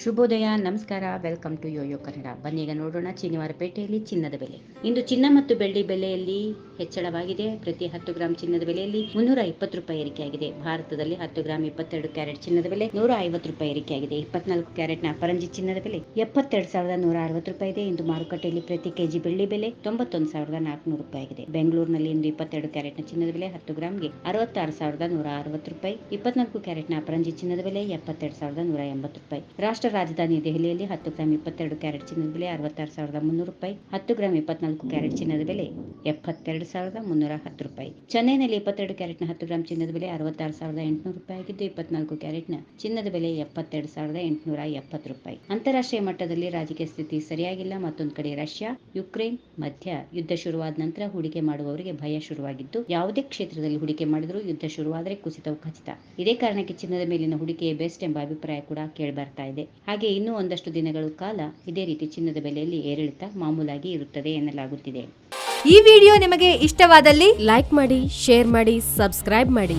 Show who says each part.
Speaker 1: ಶುಭೋದಯ, ನಮಸ್ಕಾರ, welcome to Yoyo Kannada. ಬನ್ನೀಗ ನೋಡೋಣ ಶನಿವಾರಪೇಟೆಯಲ್ಲಿ ಚಿನ್ನದ ಬೆಲೆ. ಇಂದು ಚಿನ್ನ ಮತ್ತು ಬೆಳ್ಳಿ ಬೆಲೆಯಲ್ಲಿ ಹೆಚ್ಚಳವಾಗಿದೆ. ಪ್ರತಿ 10 ಗ್ರಾಂ ಚಿನ್ನದ ಬೆಲೆಯಲ್ಲಿ 320 ರೂಪಾಯಿ ಏರಿಕೆಯಾಗಿದೆ. ಭಾರತದಲ್ಲಿ 10 ಗ್ರಾಂ 22 ಕ್ಯಾರೆಟ್ ಚಿನ್ನದ ಬೆಲೆ 150 ರೂಪಾಯಿ ಏರಿಕೆಯಾಗಿದೆ. 24 ಕ್ಯಾರೆಟ್ನ ಅಪರಂಜಿ ಚಿನ್ನದ ಬೆಲೆ 72,160 ರೂಪಾಯಿ ಇದೆ. ಇಂದು ಮಾರುಕಟ್ಟೆಯಲ್ಲಿ ಪ್ರತಿ ಕೆಜಿ ಬೆಳ್ಳಿ ಬೆಲೆ 91,400 ರೂಪಾಯಿ ಆಗಿದೆ. ಬೆಂಗಳೂರಿನಲ್ಲಿ ಇಂದು 22 ಕ್ಯಾರೆಟ್ನ ಚಿನ್ನದ ಬೆಲೆ 10 ಗ್ರಾಂಗೆ 66,160 ರೂಪಾಯಿ. 24 ಕ್ಯಾರೆಟ್ನ ಅಪರಂಜಿ ಚಿನ್ನದ ಬೆಲೆ 72,180 ರೂಪಾಯಿ. ರಾಷ್ಟ್ರ ರಾಜಧಾನಿ ದೆಹಲಿಯಲ್ಲಿ 10 ಗ್ರಾಂ 22 ಕ್ಯಾರೆಟ್ ಚಿನ್ನದ ಬೆಲೆ 66,300 ರೂಪಾಯಿ. 10 ಗ್ರಾಂ 24 ಕ್ಯಾರೆಟ್ ಚಿನ್ನದ ಬೆಲೆ 72,310 ರೂಪಾಯಿ. ಚೆನ್ನೈನಲ್ಲಿ 22 ಕ್ಯಾರೆಟ್ನ 10 ಗ್ರಾಂ ಚಿನ್ನದ ಬೆಲೆ 66,800 ರೂಪಾಯಿ ಆಗಿದ್ದು, 24 ಕ್ಯಾರೆಟ್ನ ಚಿನ್ನದ ಬೆಲೆ 72,870 ರೂಪಾಯಿ. ಅಂತಾರಾಷ್ಟ್ರೀಯ ಮಟ್ಟದಲ್ಲಿ ರಾಜಕೀಯ ಸ್ಥಿತಿ ಸರಿಯಾಗಿಲ್ಲ. ಮತ್ತೊಂದು ಕಡೆ ರಷ್ಯಾ ಯುಕ್ರೇನ್ ಮಧ್ಯ ಯುದ್ಧ ಶುರುವಾದ ನಂತರ ಹೂಡಿಕೆ ಮಾಡುವವರಿಗೆ ಭಯ ಶುರುವಾಗಿದ್ದು, ಯಾವುದೇ ಕ್ಷೇತ್ರದಲ್ಲಿ ಹೂಡಿಕೆ ಮಾಡಿದರೂ ಯುದ್ಧ ಶುರುವಾದರೆ ಕುಸಿತವು ಖಚಿತ. ಇದೇ ಕಾರಣಕ್ಕೆ ಚಿನ್ನದ ಮೇಲಿನ ಹೂಡಿಕೆಯೇ ಬೆಸ್ಟ್ ಎಂಬ ಅಭಿಪ್ರಾಯ ಕೂಡ ಕೇಳಿಬರ್ತಾ ಇದೆ. ಹಾಗೆ ಇನ್ನೂ ಒಂದಷ್ಟು ದಿನಗಳ ಕಾಲ ಇದೇ ರೀತಿ ಚಿನ್ನದ ಬೆಲೆಯಲ್ಲಿ ಏರಿಳಿತ ಮಾಮೂಲಾಗಿ ಇರುತ್ತದೆ ಎನ್ನಲಾಗುತ್ತಿದೆ.
Speaker 2: ಈ ವಿಡಿಯೋ ನಿಮಗೆ ಇಷ್ಟವಾದಲ್ಲಿ ಲೈಕ್ ಮಾಡಿ, ಶೇರ್ ಮಾಡಿ, ಸಬ್ಸ್ಕ್ರೈಬ್ ಮಾಡಿ.